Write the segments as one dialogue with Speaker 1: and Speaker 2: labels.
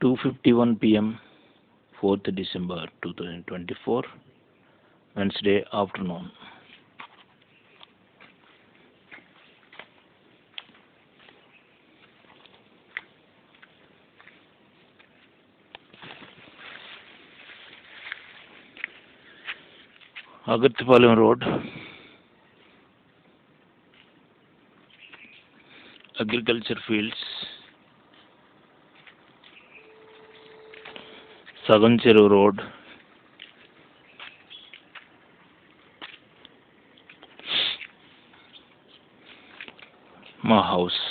Speaker 1: 2:51 p.m. 4th December 2024, Wednesday afternoon. Agartipalem Road, agriculture fields, Sagancheru Road, my house.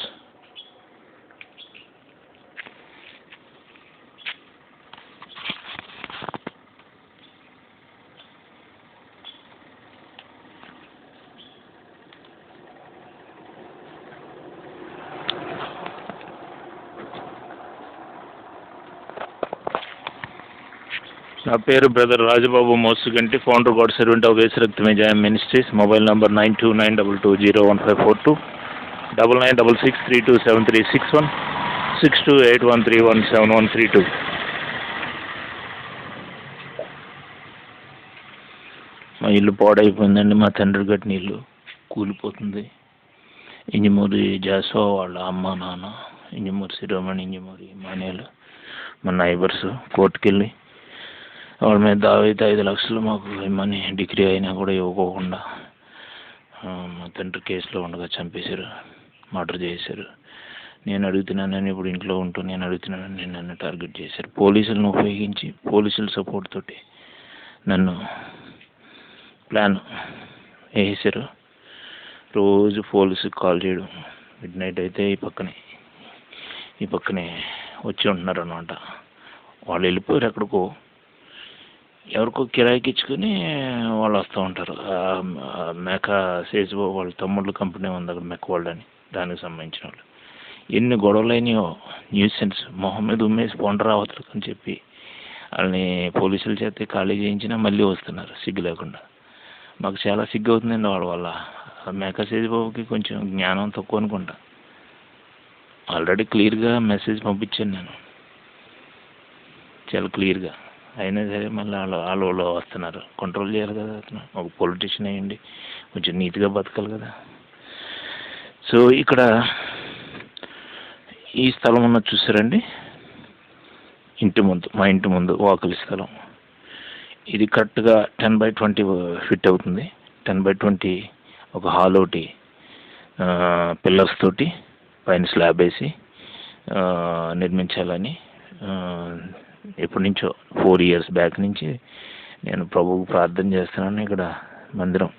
Speaker 1: నా పేరు brother Rajababu Mosuganti, founder God servant of Yesu Rakthame Jayam ministries. Mobile number 9292201542, 9966327361, 6281317132. మా ఇల్లు పాడైపోయిందండి. మా తండ్రి గట్టిన ఇల్లు కూలిపోతుంది. ఇంజమూరి జాసో వాళ్ళ అమ్మ నాన్న, ఇంజమూరి శిరోమణి, ఇంజమూరి మానేలు, మా నైబర్స్ కోర్టుకెళ్ళి వాళ్ళ మీద దావైతే 5 లక్షలు మాకు ఇమ్మని డిగ్రీ అయినా కూడా ఇవ్వకోకుండా మా తండ్రి కేసులో ఉండగా చంపేశారు, మర్డర్ చేశారు. నేను అడుగుతున్నానని ఇప్పుడు ఇంట్లో ఉంటూ నేను అడుగుతున్నానని నన్ను టార్గెట్ చేశారు. పోలీసులను ఉపయోగించి పోలీసుల సపోర్ట్ తోటి నన్ను ప్లాన్ వేసారు. రోజు పోలీసుకి కాల్ చేయడం, మిడ్ నైట్ అయితే ఈ పక్కనే వచ్చి ఉంటున్నారు అన్నమాట. వాళ్ళు వెళ్ళిపోయారు ఎక్కడికో, ఎవరికో కిరాయికి ఇచ్చుకొని వాళ్ళు వస్తూ ఉంటారు. మెకా సేజ్ వాళ్ళ తమ్ముళ్ళ కంపెనీ ఉంది అక్కడ, మెక్క వరల్డ్ అని, దానికి సంబంధించిన వాళ్ళు. ఎన్ని గొడవలైనాయో, న్యూసెన్స్ మొహం మీద ఉమ్మేసి పొండరావతలకు అని చెప్పి వాళ్ళని పోలీసుల చేత ఖాళీ చేయించినా మళ్ళీ వస్తున్నారు సిగ్గు లేకుండా. మాకు చాలా సిగ్గు అవుతుందండి వాళ్ళ వల్ల. మెకా సేజ్ బాబుకి కొంచెం జ్ఞానం తక్కువ అనుకుంటా. ఆల్రెడీ క్లియర్గా మెసేజ్ పంపించాను నేను, చాలా క్లియర్గా. అయినా సరే మళ్ళీ వాళ్ళు వస్తున్నారు. కంట్రోల్ చేయాలి కదా అతను, ఒక పొలిటీషియన్ అయ్యండి కొంచెం నీట్గా బతకాలి కదా. సో ఇక్కడ ఈ స్థలం ఉన్నది చూసారండి, ఇంటి ముందు, మా ఇంటి ముందు వాకిలి స్థలం. ఇది కరెక్ట్గా 10x20 ఫిట్ అవుతుంది. 10x20 ఒక హాల్ ఒకటి పిల్లర్స్ తోటి పైన స్లాబ్ వేసి నిర్మించాలని ఎప్పటి నుంచో 4 years బ్యాక్ నుంచి నేను ప్రభువుకు ప్రార్థన చేస్తున్నాను. ఇక్కడ మందిరం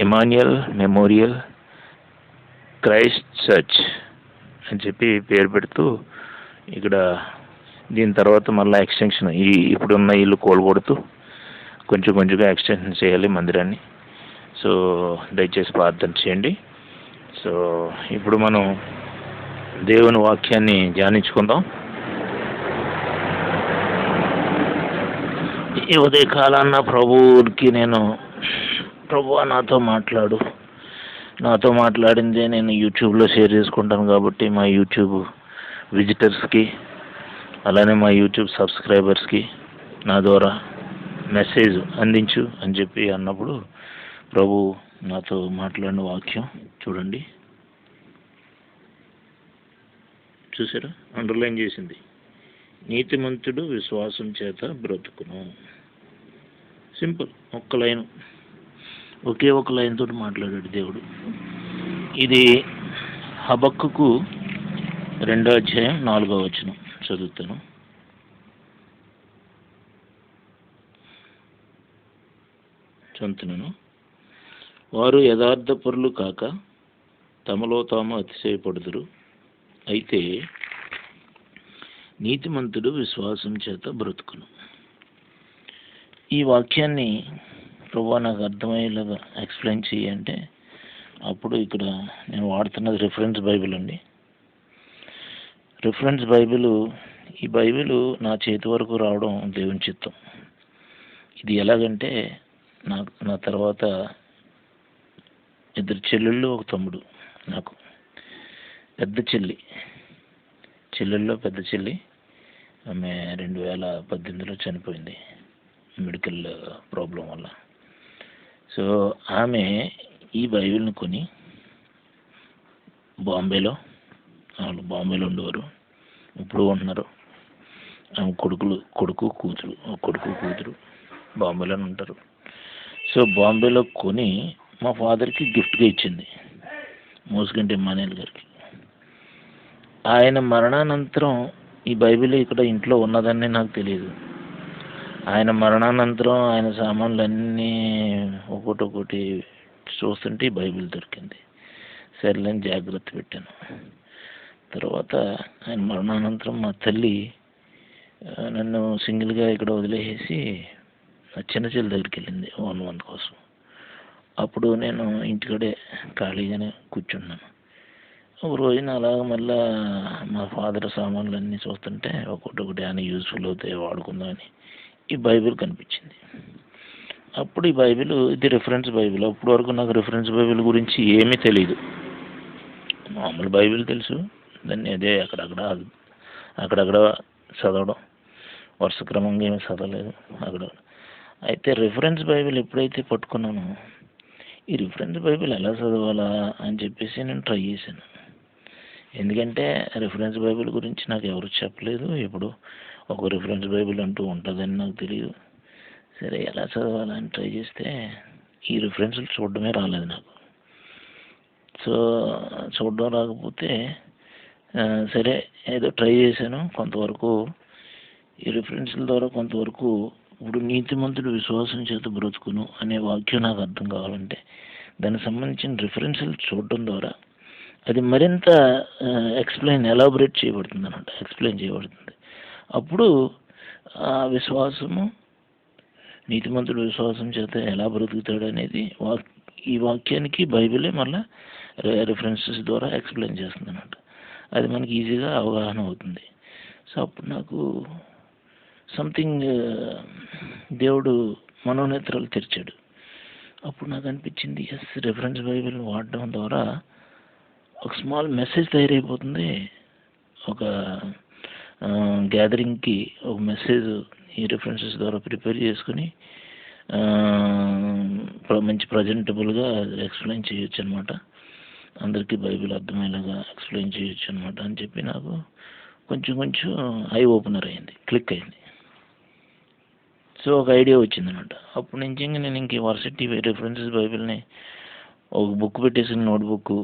Speaker 1: ఇమాన్యుయల్ మెమోరియల్ క్రైస్ట్ చర్చ్ అని చెప్పి పేరు పెడుతూ, ఇక్కడ దీని తర్వాత మళ్ళీ ఎక్స్టెన్షన్, ఇప్పుడున్న ఇల్లు కోలుకొడుతూ కొంచెంగా ఎక్స్టెన్షన్ చేయాలి మందిరాన్ని. సో దయచేసి ప్రార్థన చేయండి. సో ఇప్పుడు మనం దేవుని వాక్యాన్ని ధ్యానించుకుందాం. ఈ ఉదయ కాలాన్న ప్రభువుకి ప్రభువా నాతో మాట్లాడిందే నేను యూట్యూబ్లో షేర్ చేసుకుంటాను కాబట్టి మా యూట్యూబ్ విజిటర్స్కి, అలానే మా యూట్యూబ్ సబ్స్క్రైబర్స్కి నా ద్వారా మెసేజ్ అందించు అని చెప్పి అన్నప్పుడు ప్రభు నాతో మాట్లాడిన వాక్యం చూడండి. చూసారా, అండర్లైన్ చేసింది, నీతిమంతుడు విశ్వాసం చేత బ్రతుకును. సింపుల్, ఒకే ఒక లైన్ తోటి మాట్లాడాడు దేవుడు. ఇది హబక్కుకు 2వ అధ్యాయం 4వ వచనం చదువుతాను. చదువుతున్నాను. వారు యథార్థపరులు కాక తమలో తాము అతిశయపడుదురు, అయితే నీతిమంతుడు విశ్వాసం చేత బ్రతుకును. ఈ వాక్యాన్ని ప్రభువా నాకు అర్థమయ్యేలాగా ఎక్స్ప్లెయిన్ చేయంటే, అప్పుడు ఇక్కడ నేను వాడుతున్నది రిఫరెన్స్ బైబిల్ అండి. రిఫరెన్స్ బైబిల్, ఈ బైబిల్ నా చేతి వరకు రావడం దేవుని చిత్తం. ఇది ఎలాగంటే, నా తర్వాత 2 చెల్లెళ్ళు 1 తమ్ముడు. నాకు పెద్ద చెల్లి చెల్లెల్లో పెద్ద చెల్లి, ఆమె 2018లో చనిపోయింది మెడికల్ ప్రాబ్లం వల్ల. సో ఆమె ఈ బైబిల్ని కొని బాంబేలో, వాళ్ళు బాంబేలో ఉండేవారు, ఇప్పుడు ఉంటున్నారు. ఆమె కొడుకు కూతురు బాంబేలోనే ఉంటారు. సో బాంబేలో కొని మా ఫాదర్కి గిఫ్ట్గా ఇచ్చింది, మోసుగంటి ఇమ్మానుయేల్ గారికి. ఆయన మరణానంతరం ఈ బైబిల్ ఇక్కడ ఇంట్లో ఉన్నదని నాకు తెలియదు. ఆయన మరణానంతరం ఆయన సామాన్లన్నీ ఒకటి చూస్తుంటే ఈ బైబిల్ దొరికింది. సరేలేని జాగ్రత్త పెట్టాను. తర్వాత ఆయన మరణానంతరం మా తల్లి నన్ను సింగిల్గా ఇక్కడ వదిలేసి చిన్న చెల్లి దగ్గరికి వెళ్ళింది 1 month కోసం. అప్పుడు నేను ఇంటికడే ఖాళీగానే కూర్చున్నాను. ఒక రోజున అలాగ మళ్ళా మా ఫాదర్ సామాన్లు అన్నీ చూస్తుంటే ఒకటి అని యూజ్ఫుల్ అవుతాయి వాడుకుందామని ఈ బైబిల్ కనిపించింది. అప్పుడు ఈ బైబిల్ ఇది రిఫరెన్స్ బైబిల్. అప్పటి వరకు నాకు రిఫరెన్స్ బైబిల్ గురించి ఏమీ తెలియదు. మామూలు బైబిల్ తెలుసు, దాన్ని అదే అక్కడక్కడ చదవడం, వరుస క్రమంగా ఏమి చదవలేదు అక్కడ. అయితే రిఫరెన్స్ బైబిల్ ఎప్పుడైతే పట్టుకున్నానో ఈ రిఫరెన్స్ బైబిల్ ఎలా చదవాలా అని చెప్పేసి నేను ట్రై చేశాను. ఎందుకంటే రిఫరెన్స్ బైబిల్ గురించి నాకు ఎవరు చెప్పలేదు, ఎప్పుడు ఒక రిఫరెన్స్ బైబిల్ అంటూ ఉంటుందని నాకు తెలియదు. సరే ఎలా చదవాలని ట్రై చేస్తే ఈ రిఫరెన్స్లు చూడడమే రాలేదు నాకు. సో చూడడం రాకపోతే సరే ఏదో ట్రై చేశాను కొంతవరకు. ఈ రిఫరెన్స్ల ద్వారా కొంతవరకు ఇప్పుడు నీతిమంతుడు విశ్వాసం చేత బ్రతుకును అనే వాక్యం నాకు అర్థం కావాలంటే దానికి సంబంధించిన రిఫరెన్స్లు చూడడం ద్వారా అది మరింత ఎలాబొరేట్ చేయబడుతుంది అన్నమాట, ఎక్స్ప్లెయిన్ చేయబడుతుంది. అప్పుడు విశ్వాసము, నీతిమంతుడు విశ్వాసం చేత ఎలా బ్రతుకుతాడు అనేది ఈ వాక్యానికి బైబిలే మళ్ళీ రిఫరెన్సెస్ ద్వారా ఎక్స్ప్లెయిన్ చేస్తుంది అన్నమాట. అది మనకి ఈజీగా అవగాహన అవుతుంది. సో అప్పుడు నాకు సంథింగ్ దేవుడు మనోనేత్రాలు తెరిచాడు. అప్పుడు నాకు అనిపించింది, రిఫరెన్స్ బైబిల్ వాడడం ద్వారా ఒక స్మాల్ మెసేజ్ తయారైపోతుంది. ఒక గ్యాదరింగ్కి ఒక మెసేజ్ ఈ రిఫరెన్సెస్ ద్వారా ప్రిపేర్ చేసుకుని మంచి ప్రజెంటబుల్గా ఎక్స్ప్లెయిన్ చేయొచ్చు అనమాట. అందరికీ బైబిల్ అర్థమయ్యేలాగా ఎక్స్ప్లెయిన్ చేయొచ్చు అనమాట అని చెప్పి నాకు కొంచెం ఐ ఓపెనర్ అయింది, క్లిక్ అయింది. సో ఒక ఐడియా వచ్చిందనమాట. అప్పటి నుంచి నేను ఇంక వర్సిటీ రిఫరెన్సెస్ బైబిల్ని ఒక బుక్ పెట్టేసిన నోట్బుక్,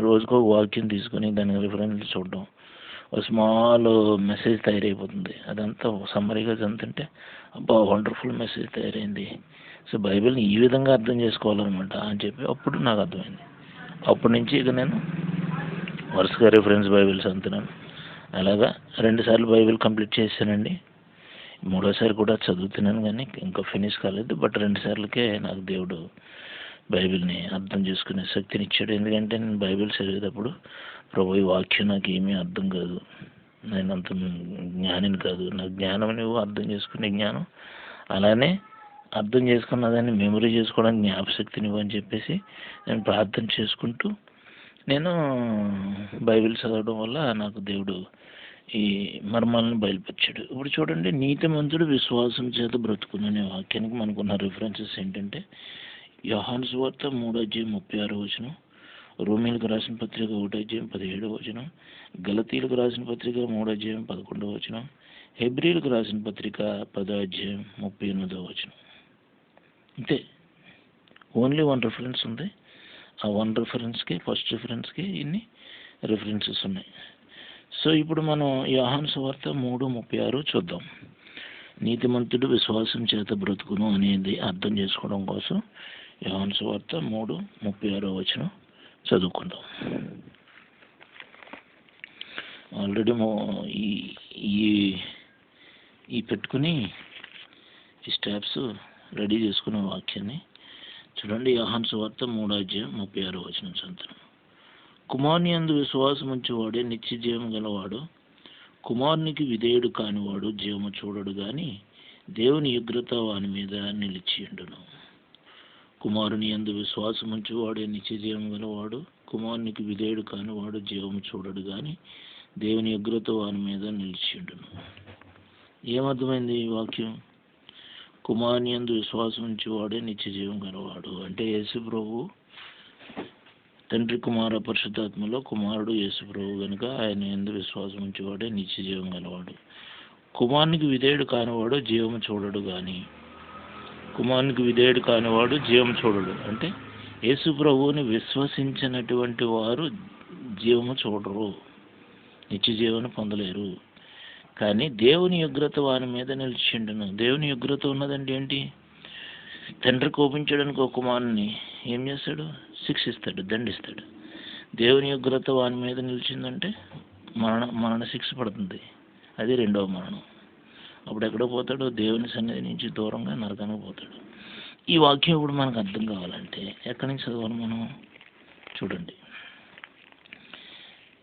Speaker 1: రోజుకు ఒక వాక్యం తీసుకొని దానికి రిఫరెన్స్ చూడడం, ఒక స్మాల్ మెసేజ్ తయారైపోతుంది. అదంతా సమ్మరీగా చదువుతుంటే అబ్బా వండర్ఫుల్ మెసేజ్ తయారైంది. సో బైబిల్ని ఈ విధంగా అర్థం చేసుకోవాలన్నమాట అని చెప్పి అప్పుడు నాకు అర్థమైంది. అప్పటి నుంచి ఇక నేను వరుసగా రిఫరెన్స్ బైబిల్స్ చదువుతున్నాను. అలాగా 2 సార్లు బైబిల్ కంప్లీట్ చేశానండి. 3వసారి కూడా చదువుతున్నాను కానీ ఇంకా ఫినిష్ కాలేదు. బట్ 2 సార్లకే నాకు దేవుడు బైబిల్ని అర్థం చేసుకునే శక్తిని ఇచ్చాడు. ఎందుకంటే నేను బైబిల్ చదివేటప్పుడు ప్రభు ఈ వాక్యం నాకు ఏమీ అర్థం కాదు, నేను అంత జ్ఞానిని కాదు, నాకు జ్ఞానం నువ్వు అర్థం చేసుకునే జ్ఞానం, అలానే అర్థం చేసుకున్న దాన్ని మెమరీ చేసుకోవడానికి జ్ఞాపశక్తిని ఇవ్వని చెప్పేసి నేను ప్రార్థన చేసుకుంటూ నేను బైబిల్ చదవడం వల్ల నాకు దేవుడు ఈ మర్మాలను బయలుపరిచాడు. ఇప్పుడు చూడండి, నీతిమంతుడు విశ్వాసం చేత బ్రతుకుననే వాక్యానికి మనకున్న రిఫరెన్సెస్ ఏంటంటే యోహాను సువార్త 3:36, రోమీలకు రాసిన పత్రిక 1:17, గలతీలకు రాసిన పత్రిక 3:11, హెబ్రీలకు రాసిన పత్రిక 10:38. అంతే, ఓన్లీ 1 రిఫరెన్స్ ఉంది. ఆ 1 రిఫరెన్స్కి, ఫస్ట్ రిఫరెన్స్కి ఇన్ని రిఫరెన్సెస్ ఉన్నాయి. సో ఇప్పుడు మనం యోహాను సువార్త 3:36 చూద్దాం. నీతిమంతుడు విశ్వాసం చేత బ్రతుకును అనేది అర్థం చేసుకోవడం కోసం యోహాను సువార్త 3:36 చదువుకుందాం. ఆల్రెడీ ఈ పెట్టుకుని ఈ స్టెప్స్ రెడీ చేసుకున్న వాక్యాన్ని చూడండి. యోహాను సువార్త 3:36 చదువుతాను. కుమారుని యందు విశ్వాసం ఉంచేవాడే నిత్య జీవం గలవాడు, కుమారునికి విధేయుడు కానివాడు జీవము చూడడు గాని దేవుని ఉగ్రత వాని మీద నిలిచియుండును. కుమారుని యందు విశ్వాసం ఉంచేవాడే నిత్య జీవం గలవాడు, కుమారునికి విధేయుడు కానివాడు జీవము చూడడు గాని దేవుని ఉగ్రత వాని మీద నిలిచిండును. ఏమర్థమైంది ఈ వాక్యం? కుమారుని యందు విశ్వాసం ఉంచేవాడే నిత్య జీవం గలవాడు. అంటే యేసు ప్రభు తండ్రి కుమార పరిశుద్ధాత్మలో కుమారుడు యేసు ప్రభు కనుక ఆయన యందు విశ్వాసం ఉంచేవాడే నిత్య జీవం గలవాడు. కుమారునికి విధేయుడు కానివాడు జీవము చూడడు కానీ కుమారునికి విధేయుడు కానివాడు జీవం చూడడు. అంటే యేసు ప్రభువుని విశ్వసించినటువంటి వారు జీవము చూడరు, నిత్య జీవనం పొందలేరు. కానీ దేవుని ఉగ్రత వాని మీద నిలిచిండును. దేవుని ఉగ్రత ఉన్నదంటే ఏంటి? తండ్రి కోపించడానికి ఒక కుమారుని ఏం చేస్తాడు? శిక్షిస్తాడు, దండిస్తాడు. దేవుని ఉగ్రత వాని మీద నిలిచిందంటే మరణ శిక్ష పడుతుంది. అది రెండవ మరణం. అప్పుడు ఎక్కడో పోతాడు? దేవుని సన్నిధి నుంచి దూరంగా నరకానికి పోతాడు. ఈ వాక్యం ఇప్పుడు మనకు అర్థం కావాలంటే ఎక్కడి నుంచి చదవాలి మనం? చూడండి,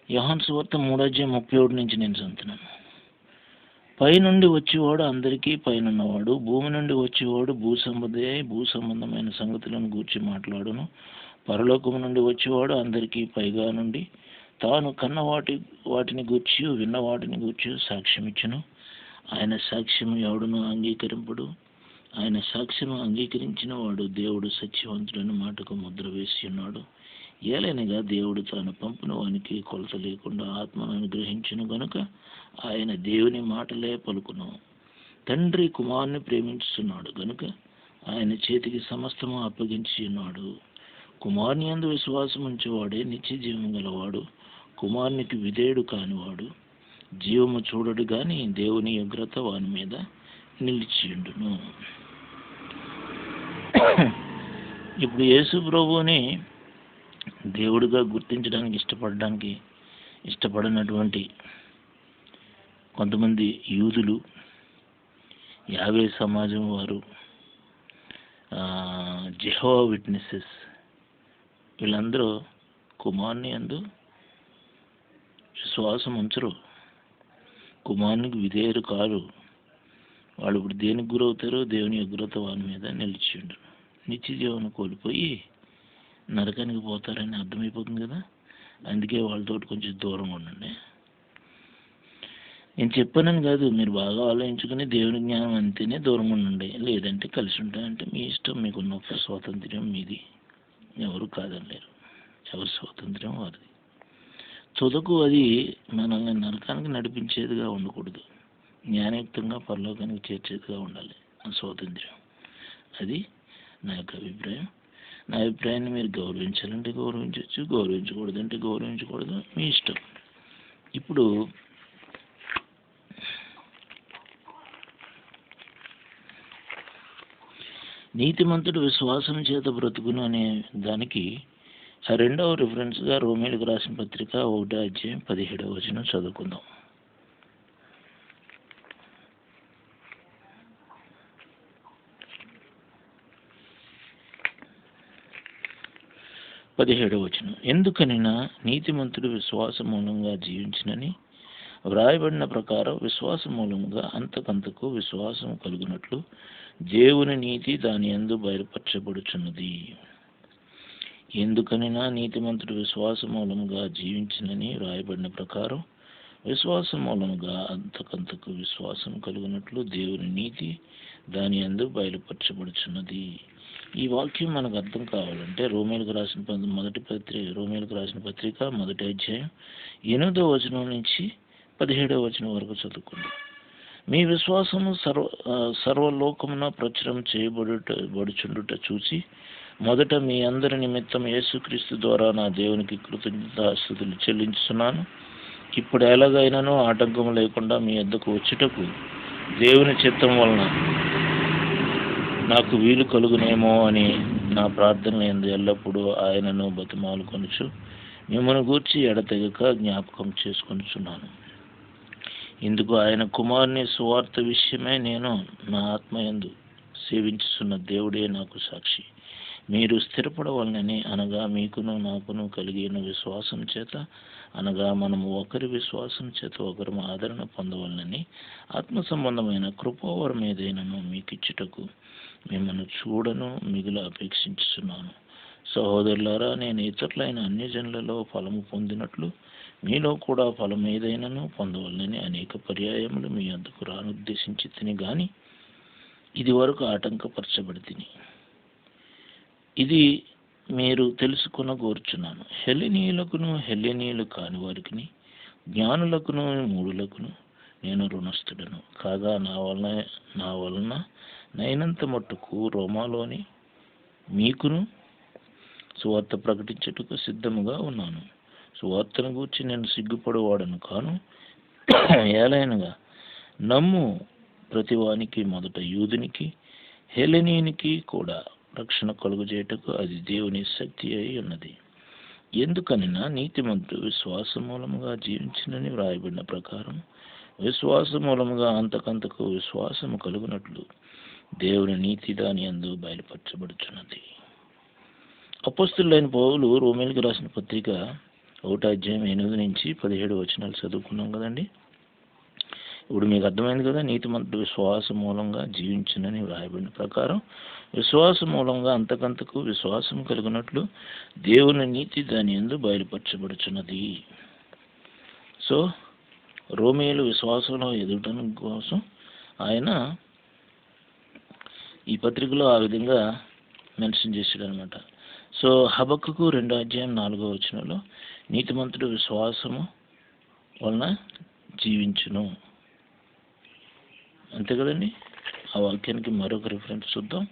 Speaker 1: యోహాను సువార్త 3:31 నుంచి నేను చదువుతున్నాను. పైనుండి వచ్చేవాడు అందరికీ పైనున్నవాడు, భూమి నుండి వచ్చేవాడు భూ సంబంధమైన సంగతులను గూర్చి మాట్లాడును. పరలోకము నుండి వచ్చేవాడు అందరికీ పైగా నుండి తాను కన్న వాటిని గూర్చి విన్న వాటిని గూర్చి సాక్ష్యం ఇచ్చును. ఆయన సాక్ష్యము ఎవడును అంగీకరింపడు. ఆయన సాక్ష్యము అంగీకరించిన వాడు దేవుడు సత్యవంతుడని మాటకు ముద్ర వేసి ఉన్నాడు. ఏలైనగా దేవుడు తాను పంపిన వానికి కొలత లేకుండా ఆత్మను అనుగ్రహించును గనుక ఆయన దేవుని మాటలే పలుకును. తండ్రి కుమారుని ప్రేమించుతున్నాడు గనుక ఆయన చేతికి సమస్తము అప్పగించి ఉన్నాడు. కుమారుని యందు విశ్వాసం ఉంచేవాడే నిత్య జీవం గలవాడు. కుమారునికి విధేయుడు కానివాడు జీవము చూడడు గాని దేవుని ఉగ్రత వాని మీద నిలిచిండును. ఇప్పుడు యేసు ప్రభువుని దేవుడిగా గుర్తించడానికి ఇష్టపడినటువంటి కొంతమంది యూదులు, యావే సమాజం వారు, జెహోవా విట్నెసెస్, వీళ్ళందరూ కుమారుని యందు విశ్వాసం ఉంచరు, కుమారునికి విధేయులు కారు. వాళ్ళు ఇప్పుడు దేనికి గురవుతారో దేవుని ఉగ్రత వాని మీద నిలిచిండు. నిత్య జీవనం కోల్పోయి నరకానికి పోతారని అర్థమైపోతుంది కదా. అందుకే వాళ్ళతో కొంచెం దూరంగా ఉండండి. నేను చెప్పానని కాదు, మీరు బాగా ఆలోచించుకుని దేవుని జ్ఞానం అంతేనే దూరంగా ఉండండి. లేదంటే కలిసి ఉంటాయంటే మీ ఇష్టం, మీకున్న స్వాతంత్ర్యం మీది, ఎవరు కాదనలేరు. ఎవరి స్వాతంత్ర్యం వారిది. తుదకు అది మనల్ని నరకానికి నడిపించేదిగా ఉండకూడదు, జ్ఞానయుక్తంగా పరలోకానికి చేర్చేదిగా ఉండాలి ఆ స్వాతంత్ర్యం. అది నా యొక్క అభిప్రాయం. నా అభిప్రాయాన్ని మీరు గౌరవించాలంటే గౌరవించవచ్చు, గౌరవించకూడదంటే గౌరవించకూడదు, మీ ఇష్టం. ఇప్పుడు నీతిమంతుడు విశ్వాసం చేత బ్రతుకును అనే దానికి రెండవ రిఫరెన్స్గా రోమీయులకు రాసిన పత్రిక 1:17 చదువుకుందాం. ఎందుకనినా నీతిమంతుడు విశ్వాస మూలంగా జీవించినని వ్రాయబడిన ప్రకారం విశ్వాస మూలంగా అంతకంతకు విశ్వాసం కలుగునట్లు దేవుని నీతి దాని యందు బయలుపరచబడుచున్నది. ఎందుకనినా నీతిమంతుడు విశ్వాస మూలంగా జీవించినని వ్రాయబడిన ప్రకారం విశ్వాస మూలంగా అంతకంతకు విశ్వాసం కలుగునట్లు దేవుని నీతి దాని యందు బయలుపరచబడుచున్నది. ఈ వాక్యం మనకు అర్థం కావాలంటే రోమీయులకు రాసిన పత్రిక 1:8 నుంచి 17 వరకు చదువుకుందాం. మీ విశ్వాసము సర్వలోకమున ప్రచురం చేయబడుచుండుట చూసి మొదట మీ అందరి నిమిత్తం యేసుక్రీస్తు ద్వారా నా దేవునికి కృతజ్ఞతాస్తుతులు చెల్లించుతున్నాను. ఇప్పుడు ఎలాగైనానో ఆటంకం లేకుండా మీ వద్దకు వచ్చుటకు దేవుని చిత్తం వలన నాకు వీలు కలుగునేమో అని నా ప్రార్థనలు యందు ఎల్లప్పుడూ ఆయనను బతిమాలుకొనుచు మిమ్మల్ని గూర్చి ఎడతెగక జ్ఞాపకం చేసుకొనుచున్నాను. ఇందుకు ఆయన కుమారుని సువార్త విషయమే నేను నా ఆత్మయందు సేవించుచున్న దేవుడే నాకు సాక్షి. మీరు స్థిరపడవలనని, అనగా మీకును నాకును కలిగిన విశ్వాసం చేత, అనగా మనము ఒకరి విశ్వాసం చేత ఒకరు ఆదరణ పొందవలనని ఆత్మ సంబంధమైన కృపావరం ఏదైనాను మీకు ఇచ్చుటకు మిమ్మల్ని చూడను మిగులు అపేక్షించుచున్నాను. సహోదరులారా, నేను ఇతరులైన అన్యజనులలో ఫలము పొందినట్లు మీలో కూడా ఫలం ఏదైనాను పొందవలనని అనేక పర్యాయములు మీ వద్దకు రానుద్దేశించి తిని గాని ఇది వరకు ఆటంకపరచబడి తిని. ఇది మీరు తెలుసుకున్న కోరుచున్నాను. హెల్లెనీయులు కాని వారికి, జ్ఞానులకును మూఢులకును నేను రుణస్థుడను కాగా నా వలన నైనంత మట్టుకు రోమాలోని మీకును సువార్త ప్రకటించుటకు సిద్ధముగా ఉన్నాను. సువార్తను గూర్చి నేను సిగ్గుపడేవాడను కాను. ఏలైనగా నమ్ము ప్రతివానికి, మొదట యూదునికి హెలెనీయునికి కూడా రక్షణ కలుగజేయటకు అది దేవుని శక్తి అయి ఉన్నది. ఎందుకనినా నీతిమంతుడు విశ్వాస మూలముగా జీవించినని వ్రాయబడిన ప్రకారం విశ్వాస మూలముగా అంతకంతకు విశ్వాసము కలుగునట్లు దేవుని నీతి దాని యందు బయలుపరచబడుచున్నది. అపోస్తలుడైన పౌలు రోమీయులకు రాసిన పత్రిక 1:8-17 చదువుకున్నాం కదండి. ఇప్పుడు మీకు అర్థమైంది కదా, నీతిమంతుడు విశ్వాస మూలంగా జీవించునని వ్రాయబడిన ప్రకారం విశ్వాస మూలంగా అంతకంతకు విశ్వాసం కలిగినట్లు దేవుని నీతి దాని యందు బయలుపరచబడుచున్నది. సో రోమీయులు విశ్వాసంలో ఎదుగటం కోసం ఆయన ఈ పత్రికలో ఆ విధంగా మెన్షన్ చేశాడు అనమాట. సో హబక్కుకు 2:4 నీతిమంతుడు విశ్వాసము వలన జీవించును, అంతే కదండి. ఆ వాక్యానికి మరొక రిఫరెన్స్ చూద్దాం.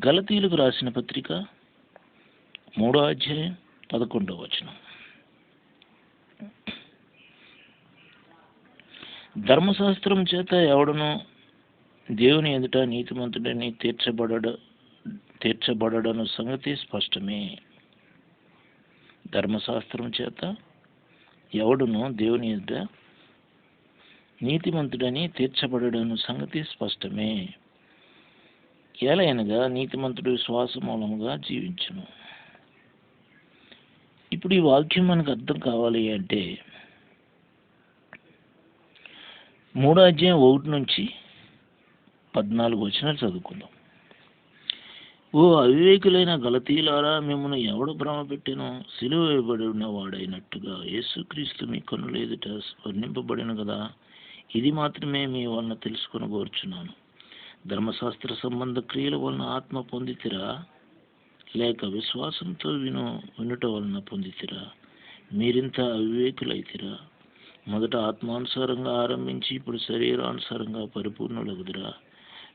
Speaker 1: గలతీయులకు రాసిన పత్రిక 3:11 ధర్మశాస్త్రం చేత ఎవడను దేవుని ఎదుట నీతిమంతుడని తీర్చబడను సంగతి స్పష్టమే. ధర్మశాస్త్రం చేత ఎవడును దేవుని ఎదుట నీతిమంతుడని తీర్చబడను సంగతి స్పష్టమే. ఏలైనగా నీతిమంతుడు విశ్వాస మూలముగా జీవించును. ఇప్పుడు ఈ వాక్యం మనకు అర్థం కావాలి అంటే 3:1-14 చదువుకుందాం. ఓ అవివేకులైన గలతీయులారా, మిమ్మల్ని ఎవడు భ్రమ పెట్టినో, సిలువ వేయబడిన వాడైనట్టుగా యేసుక్రీస్తు మీ కన్నుల ఎదుట వర్ణింపబడిన కదా, ఇది మాత్రమే మీ వలన తెలుసుకొని కోరుచున్నాను. ధర్మశాస్త్ర సంబంధ క్రియల వలన ఆత్మ పొందితిరా, లేక విశ్వాసంతో వినుట వలన పొందితిరా? మీరింత అవివేకులైతిరా. మొదట ఆత్మానుసారంగా ఆరంభించి ఇప్పుడు శరీరానుసారంగా పరిపూర్ణులగుదురా?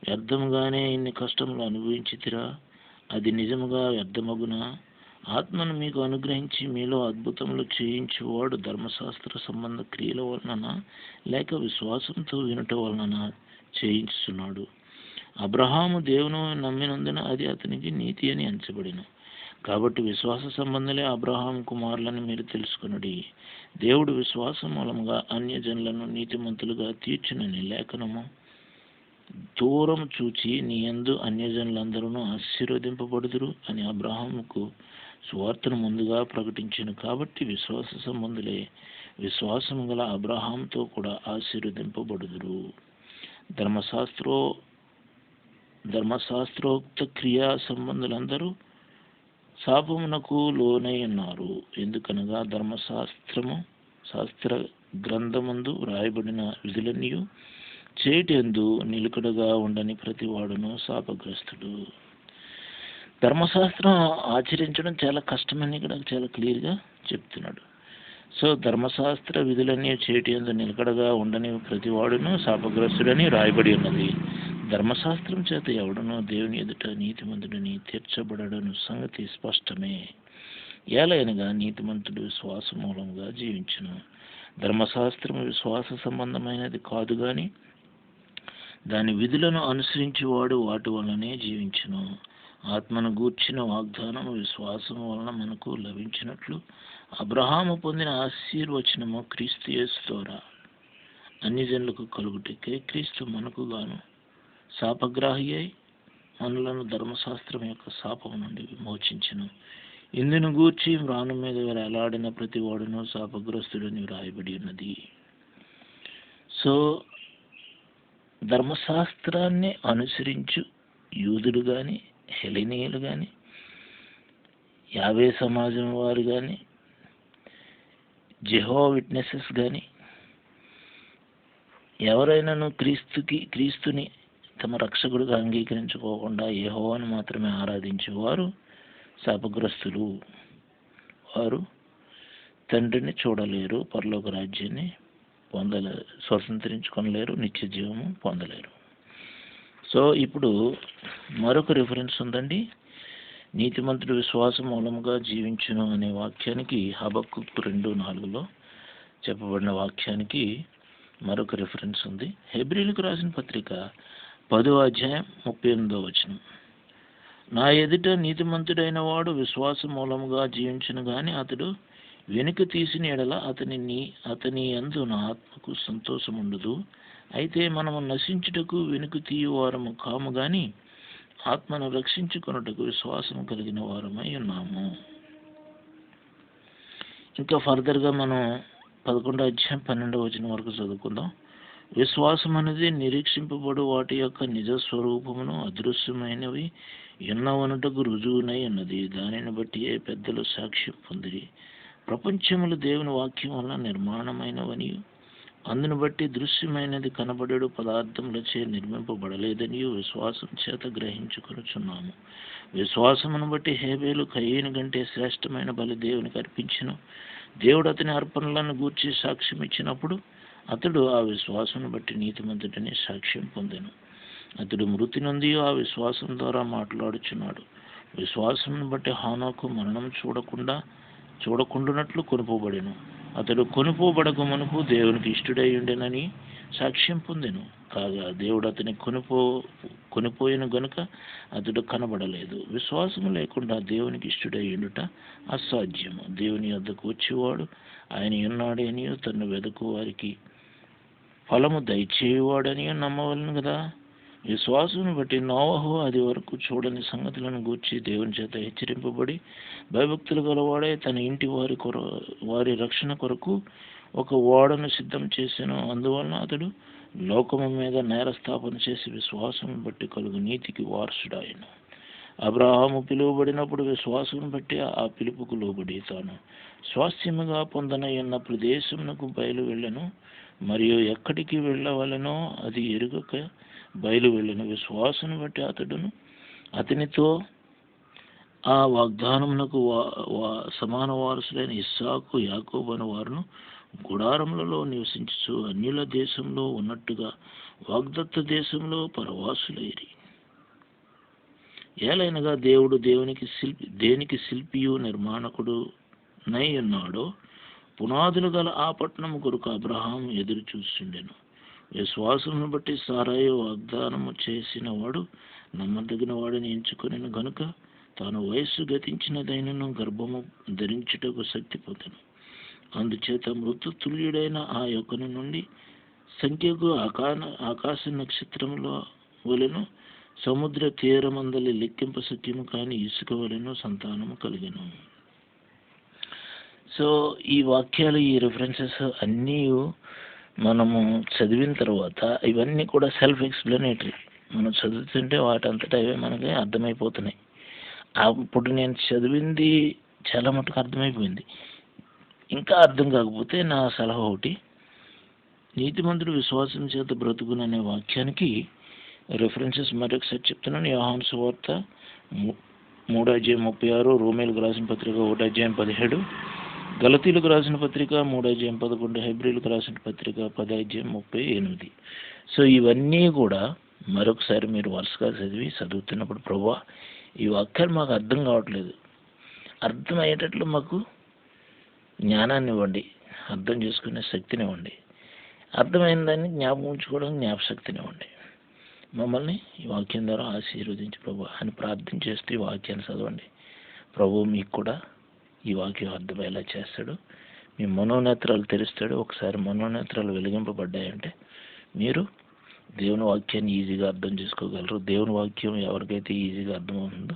Speaker 1: వ్యర్థముగానే ఇన్ని కష్టములు అనుభవించితిరా, అది నిజముగా వ్యర్థమగునా? ఆత్మను మీకు అనుగ్రహించి మీలో అద్భుతములు చేయించువాడు ధర్మశాస్త్ర సంబంధ క్రియల వలన లేక విశ్వాసంతో వినుట వలన చేయించుచున్నాడు. అబ్రహాము దేవుని నమ్మినందున అది అతనికి నీతి అని ఎంచబడిను. కాబట్టి విశ్వాస సంబంధులే అబ్రహాం కుమారులని మీరు తెలుసుకొనుడి. దేవుడు విశ్వాసం మూలముగా అన్యజనులను నీతిమంతులుగా తీర్చునని లేఖనము దూరం చూచి నీ యందు అన్యజనులందరూ ఆశీర్వదింపబడుదురు అని అబ్రహాముకు సువార్తను ముందుగా ప్రకటించెను. కాబట్టి విశ్వాస సంబంధులే విశ్వాసము గల అబ్రహాంతో కూడా ఆశీర్వదింపబడుదురు. ధర్మశాస్త్రోక్త క్రియా సంబంధులందరూ శాపమునకు లోనై ఉన్నారు. ఎందుకనగా శాస్త్ర గ్రంథమందు వ్రాయబడిన విధులన్నీ చేటెందు నిలుకడగా ఉండని ప్రతి వాడును శాపగ్రస్తుడు. ధర్మశాస్త్రం ఆచరించడం చాలా కష్టమని ఇక్కడ చాలా క్లియర్గా చెప్తున్నాడు. సో ధర్మశాస్త్ర విధులన్నీ చేటెందు నిలకడగా ఉండని ప్రతి వాడును శాపగ్రస్తుడని రాయబడి ఉన్నది. ధర్మశాస్త్రం చేత ఎవడనో దేవుని ఎదుట నీతిమంతుడని తీర్చబడను సంగతి స్పష్టమే. ఏలైనగా నీతిమంతుడు విశ్వాస మూలంగా జీవించును. ధర్మశాస్త్రము విశ్వాస సంబంధమైనది కాదు గాని దాని విధులను అనుసరించేవాడు వాటి వలనే జీవించును. ఆత్మను గూర్చిన వాగ్దానం విశ్వాసము వలన మనకు లభించినట్లు అబ్రహాము పొందిన ఆశీర్వచనము క్రీస్తు యేసు ద్వారా అన్ని జనులకు కలుగుటకే క్రీస్తు మనకు గాను శాపగ్రాహి అయి మనలను ధర్మశాస్త్రం యొక్క శాపము నుండి విమోచించెను. ఇందును గూర్చి మ్రాను మీద వేలాడిన ప్రతి వాడును శాపగ్రస్తుడని వ్రాయబడి ఉన్నది. సో ధర్మశాస్త్రాన్ని అనుసరించు యూదులు కానీ హెలెనీయులు కానీ యావే సమాజం వారు కానీ జెహోవా విట్నెసెస్ కానీ ఎవరైనాను క్రీస్తుని తమ రక్షకుడిగా అంగీకరించుకోకుండా యెహోవాను మాత్రమే ఆరాధించేవారు శాపగ్రస్తులు. వారు తండ్రిని చూడలేరు, పరలోక రాజ్యాన్ని స్వతంత్రించుకొనలేరు, నిత్య జీవము పొందలేరు. సో ఇప్పుడు మరొక రిఫరెన్స్ ఉందండి. నీతిమంతుడు విశ్వాసం మూలముగా జీవించును అనే వాక్యానికి హబక్కూకు 2:4 చెప్పబడిన వాక్యానికి మరొక రిఫరెన్స్ ఉంది. హెబ్రీయులకు రాసిన పత్రిక 10:38 నా ఎదుట నీతిమంతుడైన వాడు విశ్వాసం మూలముగా జీవించును గాని అతడు వెనుక తీసిన ఎడల అతని యందు నా ఆత్మకు సంతోషం ఉండదు. అయితే మనము నశించుటకు వెనుక తీయువారము కాము గాని ఆత్మను రక్షించుకొనుటకు విశ్వాసం కలిగిన వారమై ఉన్నాము. ఇంకా ఫర్దర్గా మనం 11:12 వరకు చదువుకుందాం. విశ్వాసం అనేది నిరీక్షింపబడు వాటి యొక్క నిజ స్వరూపమును అదృశ్యమైనవి ఎన్నవనుటకు రుజువునై ఉన్నది. దానిని బట్టి పెద్దలు సాక్ష్యం పొందిరి. ప్రపంచములు దేవుని వాక్యం వలన నిర్మాణమైనవని, అందును బట్టి దృశ్యమైనది కనబడేడు పదార్థములచే నిర్మింపబడలేదని విశ్వాసం చేత గ్రహించుకొనుచున్నాము. విశ్వాసమును బట్టి హేబేలు కయీను కంటే శ్రేష్టమైన బలి దేవునికి అర్పించెను. దేవుడు అతని అర్పణలను గూర్చి సాక్ష్యం ఇచ్చినప్పుడు అతడు ఆ విశ్వాసమును బట్టి నీతిమంతుడని సాక్ష్యం పొందెను. అతడు మృతి నొంది ఆ విశ్వాసం ద్వారా మాట్లాడుచున్నాడు. విశ్వాసమును బట్టి హానోకు మరణం చూడకుండానట్లు కొనుపోబడెను. అతడు కొనుపోబడక మునుపు దేవునికి ఇష్టడై ఉండెనని సాక్ష్యం పొందెను. కాగా దేవుడు అతని కొనిపోయిన గనుక అతడు కనబడలేదు. విశ్వాసము లేకుండా దేవునికి ఇష్టడై ఉండుట అసాధ్యము. దేవుని యొద్దకు వచ్చేవాడు ఆయన ఉన్నాడని, తన్ను వెదకు వారికి ఫలము దయచేయువాడని నమ్మవలను కదా. విశ్వాసమును బట్టి నోవహు అది వరకు చూడని సంగతులను గూర్చి దేవుని చేత హెచ్చరింపబడి భయభక్తులు గలవాడే తన ఇంటి వారి రక్షణ కొరకు ఒక ఓడను సిద్ధం చేసెను. అందువలన అతడు లోకము మీద నేరస్థాపన చేసి విశ్వాసమును బట్టి కలుగు నీతికి వారసుడాయను. అబ్రహాము పిలువబడినప్పుడు విశ్వాసమును బట్టి ఆ పిలుపుకు లోబడి తాను స్వాస్థ్యముగా పొందనయ్యున్న ప్రదేశమునకు బయలు వెళ్ళెను. మరియు ఎక్కడికి వెళ్ళవలెనో అది ఎరుగక బయలు వెళ్ళిన విశ్వాసను బట్టి అతనితో ఆ వాగ్దానమునకు సమాన వారసులైన ఇస్సాకు, యాకోబు అను వారును గుడారములలో నివసించుచు అన్యుల దేశంలో ఉన్నట్టుగా వాగ్దత్త దేశంలో పరవాసులైరి. ఏలైనగా దేవుడు దేనికి శిల్పియు నిర్మాణకుడు నై ఉన్నాడో పునాదులు గల ఆ పట్టణము కొరకు అబ్రహాము ఎదురు చూస్తుండెను. విశ్వాసమును బట్టి సారాయి వాగ్దానము చేసిన వాడు నమ్మదగిన వాడిని ఎంచుకొనెను గనుక తాను వయస్సు గతించినదైనను గర్భము ధరించుటకు శక్తి పొందెను. అందుచేత మృతతుల్యుడైన ఆ యొక్కని నుండి సంఖ్యకు ఆకాశ నక్షత్రముల వలెను సముద్ర తీరమందలి లెక్కింప సఖ్యము కాని ఇసుక వలెను సంతానము కలిగెను. సో ఈ వాక్యాలు, ఈ రిఫరెన్సెస్ అన్నీ మనము చదివిన తర్వాత ఇవన్నీ కూడా సెల్ఫ్ ఎక్స్ప్లెనేటరీ. మనం చదువుతుంటే వాటంతటా అవే మనకి అర్థమైపోతున్నాయి. అప్పుడు నేను చదివింది చాలా మటుకు అర్థమైపోయింది. ఇంకా అర్థం కాకపోతే నా సలహా ఒకటి, నీతిమంతుడు విశ్వాసం చేత బ్రతుకుననే వాక్యానికి రిఫరెన్సెస్ మరొకసారి చెప్తున్నాను. యోహాను సువార్త 3:36, రోమీయులకు రాసిన పత్రిక 1:17, గలతీయులకు రాసిన పత్రిక 3:11, హెబ్రీయులకు రాసిన పత్రిక 10:38. సో ఇవన్నీ కూడా మరొకసారి మీరు వరుసగా చదువుతున్నప్పుడు ప్రభువా ఈ వాక్యాలు మాకు అర్థం కావట్లేదు, అర్థమయ్యేటట్లు మాకు జ్ఞానాన్ని ఇవ్వండి, అర్థం చేసుకునే శక్తిని ఇవ్వండి, అర్థమైన దాన్ని జ్ఞాపకం ఉంచుకోవడానికి జ్ఞాపశక్తిని ఇవ్వండి, మమ్మల్ని ఈ వాక్యం ద్వారా ఆశీర్వదించి ప్రభు అని ప్రార్థన చేస్తూ ఈ వాక్యాన్ని చదవండి. ప్రభు మీకు కూడా ఈ వాక్యం అర్థమయ్యేలా చేస్తాడు. మీ మనోనేత్రాలు తెరుస్తాడు. ఒకసారి మనోనేత్రాలు వెలిగింపబడ్డాయంటే మీరు దేవుని వాక్యాన్ని ఈజీగా అర్థం చేసుకోగలరు. దేవుని వాక్యం ఎవరికైతే ఈజీగా అర్థమవుతుందో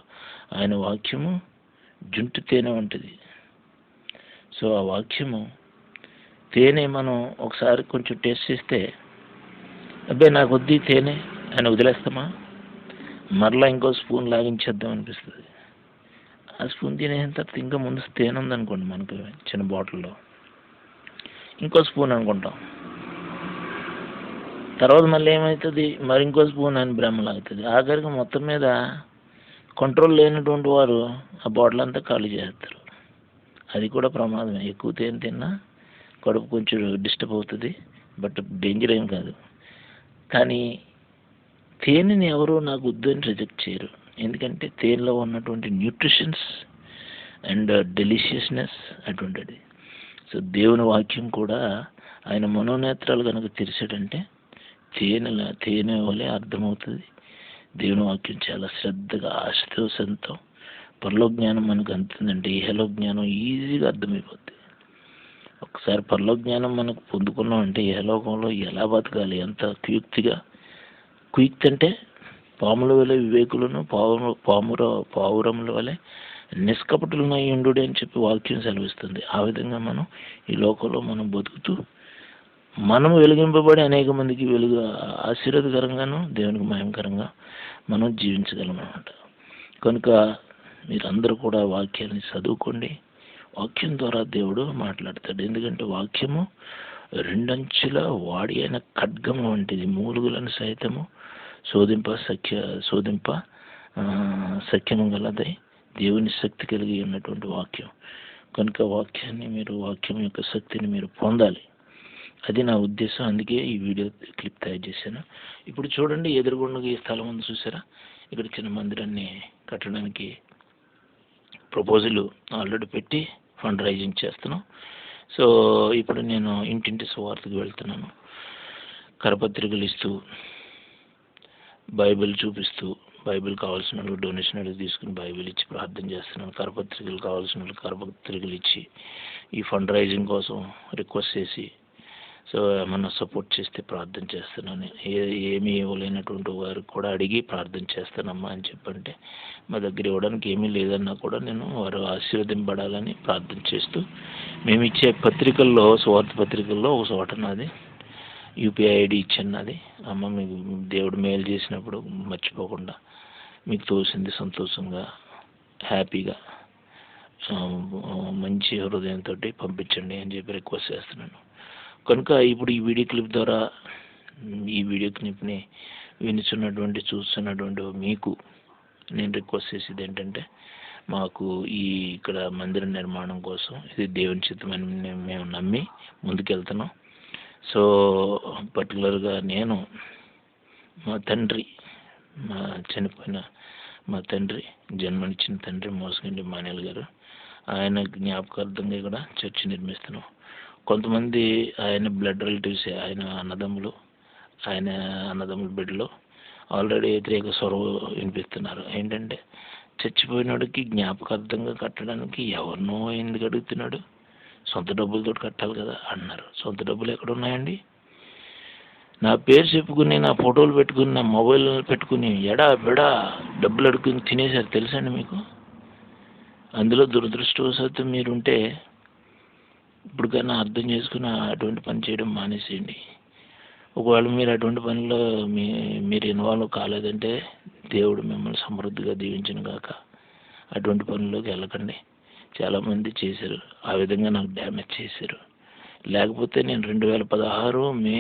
Speaker 1: ఆయన వాక్యము జుంటు తేనె వంటిది. సో ఆ వాక్యము తేనె మనం ఒకసారి కొంచెం టేస్ట్ చేస్తే అబ్బాయి నాకు వద్దు తేనె అని వదిలేస్తామా? మరలా ఇంకో స్పూన్ లాగించేద్దాం అనిపిస్తుంది. ఆ స్పూన్ తినేసిన తర్వాత ఇంకా ముందు తేనె ఉందనుకోండి మనకు చిన్న బాటిల్లో, ఇంకో స్పూన్ అనుకుంటాం. తర్వాత మళ్ళీ ఏమవుతుంది, మరి ఇంకో స్పూన్ అని భ్రమలాగుతుంది. ఆఖరికి మొత్తం మీద కంట్రోల్ లేనటువంటి వారు ఆ బాటిల్ అంతా ఖాళీ చేస్తారు. అది కూడా ప్రమాదమే. ఎక్కువ తేనె తిన్నా కడుపు కొంచెం డిస్టర్బ్ అవుతుంది, బట్ డేంజర్ ఏం కాదు. కానీ తేనెని ఎవరు నాకు వద్దు అని రిజెక్ట్ చేయరు. ఎందుకంటే తేనెలో ఉన్నటువంటి న్యూట్రిషన్స్ అండ్ డెలిషియస్నెస్ అటువంటిది. సో దేవుని వాక్యం కూడా ఆయన మనోనేత్రాలు కనుక తెరిచాడంటే తేనె వలె అర్థమవుతుంది. దేవుని వాక్యం చాలా శ్రద్ధగా ఆశతో సొంతం. పరలోక జ్ఞానం మనకు అందుతుందంటే ఇహలో జ్ఞానం ఈజీగా అర్థమైపోద్ది. ఒకసారి పరలోక జ్ఞానం మనకు పొందుకున్నాం అంటే ఇహలోకంలో ఎలా బతకాలి, ఎంత క్విక్ అంటే పాముల వలె వివేకులను పావురముల వలె నిష్కపటులను అయ్యుండు అని చెప్పి వాక్యం సెలవిస్తుంది. ఆ విధంగా మనం ఈ లోకంలో మనం బతుకుతూ మనం వెలిగింపబడి అనేక మందికి వెలుగు ఆశీర్వాదకరంగాను దేవునికి మహిమకరంగా మనం జీవించగలం అన్నమాట. కనుక మీరందరూ కూడా వాక్యాన్ని చదువుకోండి. వాక్యం ద్వారా దేవుడు మాట్లాడతాడు. ఎందుకంటే వాక్యము రెండంచుల వాడి అయిన ఖడ్గము వంటిది, మూలుగులను సైతము శోధింప సఖ్యము గలదై దేవుని శక్తి కలిగి ఉన్నటువంటి వాక్యం. కనుక వాక్యం యొక్క శక్తిని మీరు పొందాలి. అది నా ఉద్దేశం. అందుకే ఈ వీడియో క్లిప్ తయారు చేశాను. ఇప్పుడు చూడండి, ఎదురుగుండా ఈ స్థలం ఉంది చూసారా, ఇక్కడ చిన్న మందిరాన్ని కట్టడానికి ప్రపోజల్ ఆల్రెడీ పెట్టి ఫండ్ రైజింగ్ చేస్తున్నాం. సో ఇప్పుడు నేను ఇంటింటి సువార్తకు వెళ్తున్నాను. కరపత్రికలు ఇస్తూ, బైబిల్ చూపిస్తూ, బైబిల్ కావాల్సిన వాళ్ళకి డొనేషన్ అడిగి తీసుకుని బైబిల్ ఇచ్చి ప్రార్థన చేస్తున్నాను. కరపత్రికలు కావాల్సిన వాళ్ళకి కరపత్రికలు ఇచ్చి ఈ ఫండ్ రైజింగ్ కోసం రిక్వెస్ట్ చేసి, సో ఏమన్నా సపోర్ట్ చేస్తే ప్రార్థన చేస్తున్నాను. ఏమీ ఇవ్వలేనటువంటి వారికి కూడా అడిగి ప్రార్థన చేస్తానమ్మా అని చెప్పంటే, మా దగ్గర ఇవ్వడానికి ఏమీ లేదన్నా కూడా నేను వారు ఆశీర్వదింపడాలని ప్రార్థన చేస్తూ, మేము ఇచ్చే పత్రికల్లో, స్వార్థ పత్రికల్లో ఒక చోట నాది యూపీఐ ఐడి ఇచ్చాను. నాది అమ్మ మీకు దేవుడు మేలు చేసినప్పుడు మర్చిపోకుండా మీకు తోసింది సంతోషంగా హ్యాపీగా మంచి హృదయంతో పంపించండి అని చెప్పి రిక్వెస్ట్ చేస్తున్నాను. కనుక ఇప్పుడు ఈ వీడియో క్లిప్ ద్వారా ఈ వీడియో క్లిప్ని చూస్తున్నటువంటి మీకు నేను రిక్వెస్ట్ చేసేది ఏంటంటే, మాకు ఇక్కడ మందిర నిర్మాణం కోసం ఇది దేవుని చిత్తమని మేము నమ్మి ముందుకెళ్తున్నాం. సో పర్టికులర్గా నేను చనిపోయిన మా తండ్రి, జన్మనిచ్చిన తండ్రి మోసగండి మానేల్ గారు, ఆయన జ్ఞాపకార్థంగా కూడా చర్చి నిర్మిస్తున్నాం. కొంతమంది ఆయన బ్లడ్ రిలేటివ్స్, ఆయన అన్నదమ్ముల బిడ్డలో ఆల్రెడీ వ్యతిరేక స్వరం వినిపిస్తున్నారు. ఏంటంటే చచ్చిపోయినోడికి జ్ఞాపకార్థంగా కట్టడానికి ఎవరినో ఎందుకు అడుగుతున్నాడు, సొంత డబ్బులతో కట్టాలి కదా అన్నారు. సొంత డబ్బులు ఎక్కడ ఉన్నాయండి? నా పేరు చెప్పుకుని, నా ఫోటోలు పెట్టుకుని, నా మొబైల్ పెట్టుకుని బెడా డబ్బులు అడుగుని తినేశారు తెలుసండి మీకు. అందులో దురదృష్టవశాత్తు మీరుంటే ఇప్పటికైనా అర్థం చేసుకుని అటువంటి పని చేయడం మానేసేయండి. ఒకవేళ మీరు అటువంటి పనిలో మీరు ఇన్వాల్వ్ కాలేదంటే దేవుడు మిమ్మల్ని సమృద్ధిగా దీవించను గాక. అటువంటి పనుల్లోకి వెళ్ళకండి. చాలామంది చేశారు, ఆ విధంగా నాకు డ్యామేజ్ చేశారు. లేకపోతే నేను 2016 మే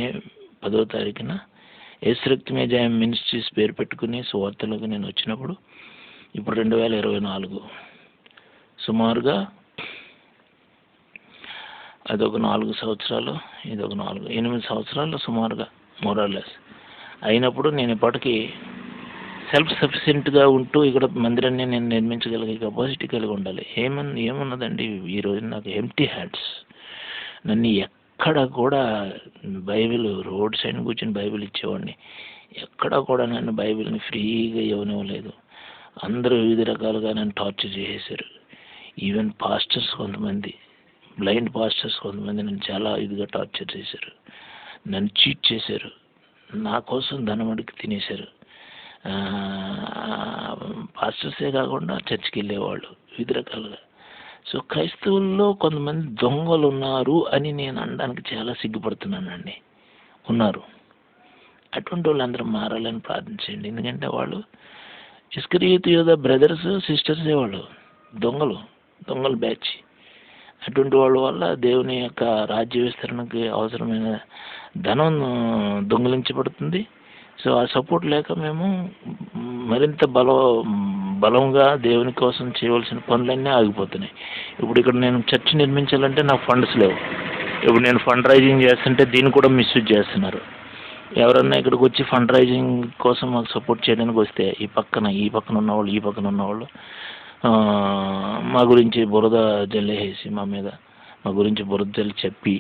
Speaker 1: 10వ తారీఖున యేసురక్తమే జయం మినిస్ట్రీస్ పేరు పెట్టుకుని సువార్తలకు నేను వచ్చినప్పుడు, ఇప్పుడు 2024 సుమారుగా అదొక 4 సంవత్సరాలు, ఇదొక 8 సంవత్సరాలు సుమారుగా మోరార్లెస్ అయినప్పుడు నేను ఇప్పటికీ సెల్ఫ్ సఫిషియెంట్గా ఉంటూ ఇక్కడ మందిరాన్ని నేను నిర్మించగలిగే కెపాసిటీ కలిగి ఉండాలి. ఏమున్నదండి ఈరోజు నాకు ఎంప్టీ హ్యాండ్స్. నన్ను ఎక్కడ కూడా బైబిల్ రోడ్ సైడ్ కూర్చొని బైబిల్ ఇచ్చేవాడిని. ఎక్కడ కూడా నన్ను బైబిల్ని ఫ్రీగా ఇవ్వనివ్వలేదు. అందరూ వివిధ రకాలుగా నన్ను టార్చర్ చేసేసారు. ఈవెన్ పాస్టర్స్ కొంతమంది, బ్లైండ్ పాస్టర్స్ కొంతమంది నన్ను చాలా ఇదిగా టార్చర్ చేశారు. నన్ను చీట్ చేశారు. నా కోసం ధనం అడిగి తినేశారు. పాస్టర్సే కాకుండా చర్చికి వెళ్ళేవాళ్ళు వివిధ రకాలుగా. సో క్రైస్తవుల్లో కొంతమంది దొంగలు ఉన్నారు అని నేను అనడానికి చాలా సిగ్గుపడుతున్నానండి. ఉన్నారు. అటువంటి వాళ్ళందరూ మారాలని ప్రార్థించండి. ఎందుకంటే వాళ్ళు ఇస్కరియోతు యోధ బ్రదర్స్ సిస్టర్సే, వాళ్ళు దొంగలు బ్యాచ్. అటువంటి వాళ్ళ వల్ల దేవుని యొక్క రాజ్య విస్తరణకి అవసరమైన ధనం దొంగిలించబడుతుంది. సో ఆ సపోర్ట్ లేక మేము మరింత బలంగా దేవుని కోసం చేయవలసిన పనులన్నీ ఆగిపోతున్నాయి. ఇప్పుడు ఇక్కడ నేను చర్చ్ నిర్మించాలంటే నాకు ఫండ్స్ లేవు. ఇప్పుడు నేను ఫండ్ రైజింగ్ చేస్తుంటే దీన్ని కూడా మిస్యూజ్ చేస్తున్నారు. ఎవరన్నా ఇక్కడికి వచ్చి ఫండ్ రైజింగ్ కోసం మాకు సపోర్ట్ చేయడానికి వస్తే ఈ పక్కన ఉన్నవాళ్ళు మా గురించి బురద జల్లేసి మా గురించి బురద జల్లి చెప్పి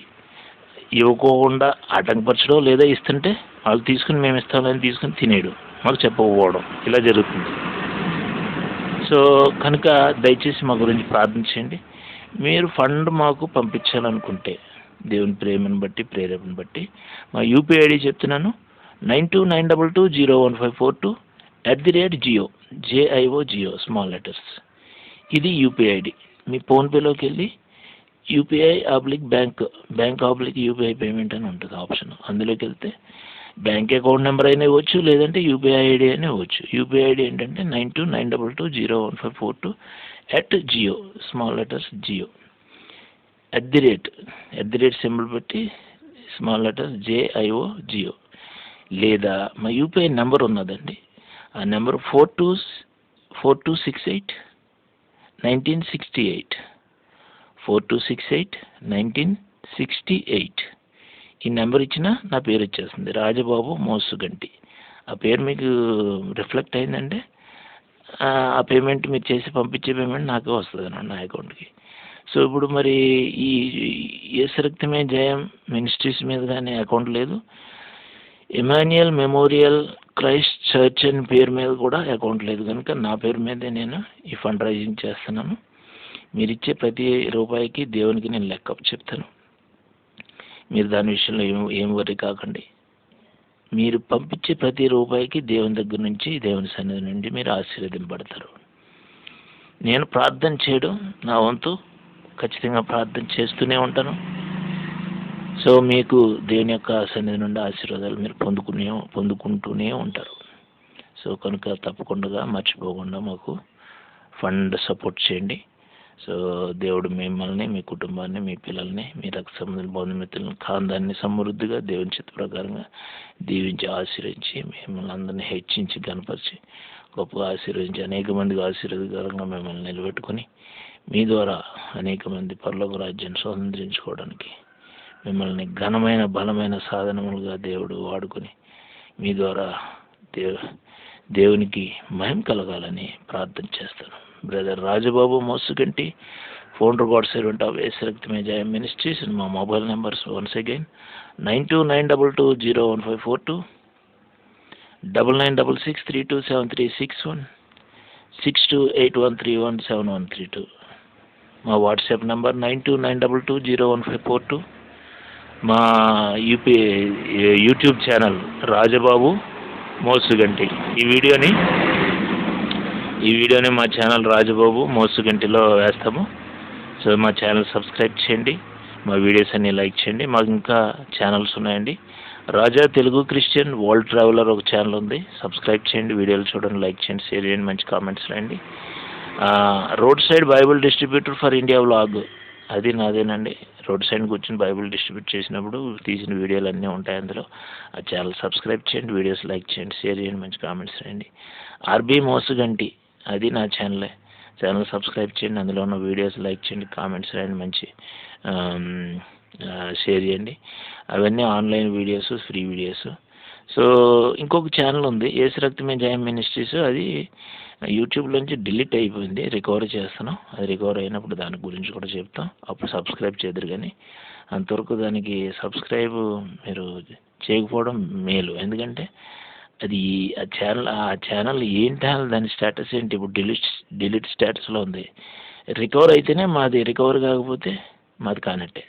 Speaker 1: ఇవ్వకోకుండా ఆటంకపరచడం, లేదా ఇస్తుంటే వాళ్ళు తీసుకుని మేము ఇస్తామని తీసుకుని తినేయడం, మాకు చెప్పకపోవడం, ఇలా జరుగుతుంది. సో కనుక దయచేసి మా గురించి ప్రార్థించండి. మీరు ఫండ్ మాకు పంపించాలనుకుంటే దేవుని ప్రేమను బట్టి ప్రేరేపణ బట్టి మా యూపీఐ ఐడి చెప్తున్నాను, 9292015422 JIO స్మాల్ లెటర్స్. ఇది యూపీఐ ఐడి. మీ ఫోన్పేలోకి వెళ్ళి యూపీఐ పేమెంట్ అని ఉంటుంది ఆప్షన్. అందులోకి వెళ్తే బ్యాంక్ అకౌంట్ నెంబర్ అయినా ఇవ్వచ్చు, లేదంటే యూపీఐ ఐడి అయినా ఇవ్వచ్చు. యూపీఐ ఐడి ఏంటంటే 9292015422 స్మాల్ లెటర్స్ జియో @ సింబల్ పెట్టి స్మాల్ లెటర్స్ JIO. లేదా మా యూపీఐ నెంబర్ ఉన్నదండి, ఆ నెంబర్ 4268 ఈ నెంబర్ ఇచ్చినా నా పేరు వచ్చేస్తుంది, రాజబాబు మోసుగంటి. ఆ పేరు మీకు రిఫ్లెక్ట్ అయిందంటే ఆ పేమెంట్ మీరు చేసి పంపించే పేమెంట్ నాకే వస్తుంది నా అకౌంట్కి. సో ఇప్పుడు మరి ఈ యేసు రక్తమే జయం మినిస్ట్రీస్ మీద కానీ అకౌంట్ లేదు, ఇమాన్యుయల్ మెమోరియల్ క్రైస్ట్ చర్చ్ అని పేరు మీద కూడా అకౌంట్ లేదు. కనుక నా పేరు మీదే నేను ఈ ఫండ్ రైజింగ్ చేస్తున్నాను. మీరు ఇచ్చే ప్రతి రూపాయికి దేవునికి నేను లెక్క చెప్తాను. మీరు దాని విషయంలో ఏం వర్రీ కాకండి. మీరు పంపించే ప్రతి రూపాయికి దేవుని దగ్గర నుంచి, దేవుని సన్నిధి నుండి మీరు ఆశీర్వదింపబడతారు. నేను ప్రార్థన చేయడం నా వంతు, ఖచ్చితంగా ప్రార్థన చేస్తూనే ఉంటాను. సో మీకు దేవుని యొక్క సన్నిధి నుండి ఆశీర్వాదాలు మీరు పొందుకుంటూనే ఉంటారు. సో కనుక తప్పకుండా మర్చిపోకుండా మాకు ఫండ్ సపోర్ట్ చేయండి. సో దేవుడు మిమ్మల్ని, మీ కుటుంబాన్ని, మీ పిల్లల్ని, మీ రక్త సంబంధుల బంధుమిత్రులను, కాందాన్ని సమృద్ధిగా దేవుని చిత్త ప్రకారంగా దీవించి ఆశీర్వదించి మిమ్మల్ని అందరినీ హెచ్చించి గణపరిచి గొప్పగా ఆశీర్వదించి అనేక మందికి ఆశీర్వాదకరంగా మిమ్మల్ని నిలబెట్టుకొని మీ ద్వారా అనేక మంది పరలోక రాజ్యాన్ని స్వతంత్రించుకోవడానికి మిమ్మల్ని ఘనమైన బలమైన సాధనములుగా దేవుడు వాడుకొని మీ ద్వారా దేవునికి మహిమ కలగాలని ప్రార్థన చేస్తాను. Brother Rajababu Mosuganti, founder God servant of Yesu Rakthame Jayam ministries. మా మొబైల్ నెంబర్స్ వన్స్ అగైన్ 9292015422 9966327361 6281317132. మా వాట్సాప్ నెంబర్ 9292201542. మా యూట్యూబ్ ఛానల్ రాజబాబు మోసుగంటి. ఈ వీడియోని మా ఛానల్ రాజబాబు మోసుగంటిలో వేస్తాము. సో మా ఛానల్ సబ్స్క్రైబ్ చేయండి, మా వీడియోస్ అన్ని లైక్ చేయండి. మాకు ఇంకా ఛానల్స్ ఉన్నాయండి. రాజా తెలుగు క్రిస్టియన్ వరల్డ్ ట్రావెలర్ ఒక ఛానల్ ఉంది, సబ్స్క్రైబ్ చేయండి, వీడియోలు చూడండి, లైక్ చేయండి, షేర్ చేయండి, మంచి కామెంట్స్ రాయండి. Road side Bible distributor for India vlog అది నాదేనండి. రోడ్ సైడ్ కూర్చొని బైబిల్ డిస్ట్రిబ్యూట్ చేసినప్పుడు తీసిన వీడియోలు అన్నీ ఉంటాయి అందులో. ఆ ఛానల్ సబ్స్క్రైబ్ చేయండి, వీడియోస్ లైక్ చేయండి, షేర్ చేయండి, మంచి కామెంట్స్ రాయండి. ఆర్బీ మోసుగంటి అది నా ఛానల్ సబ్స్క్రైబ్ చేయండి, అందులో ఉన్న వీడియోస్ లైక్ చేయండి, కామెంట్స్ రాయండి, మంచి షేర్ చేయండి. అవన్నీ online videos, free videos. So ఇంకొక ఛానల్ ఉంది యేసు రక్తమే జయం మినిస్ట్రీస్, అది యూట్యూబ్లోంచి డిలీట్ అయిపోయింది, రికవర్ చేస్తున్నాం. అది రికవర్ అయినప్పుడు దాని గురించి కూడా చెప్తాం, అప్పుడు సబ్స్క్రైబ్ చేద్దరు. కానీ అంతవరకు దానికి సబ్స్క్రైబ్ మీరు చేయకపోవడం మేలు. ఎందుకంటే అది ఆ ఛానల్ ఏంటి, దాని స్టేటస్ ఏంటి, ఇప్పుడు డిలీట్ స్టేటస్లో ఉంది. రికవర్ అయితేనే మాది, రికవర్ కాకపోతే మాది కానట్టే.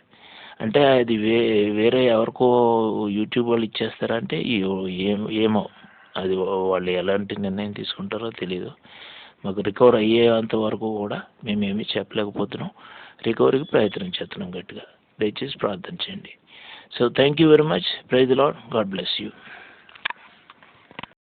Speaker 1: అంటే అది వేరే ఎవరికో యూట్యూబ్ వాళ్ళు ఇచ్చేస్తారా అంటే ఏమో అది వాళ్ళు ఎలాంటి నిర్ణయం తీసుకుంటారో తెలీదు. మాకు రికవర్ అయ్యేంత వరకు కూడా మేమేమీ చెప్పలేకపోతున్నాం. రికవరీకి ప్రయత్నం చేస్తున్నాం గట్టిగా. దయచేసి ప్రార్థన చేయండి. So thank you very much. Praise the Lord. God bless you.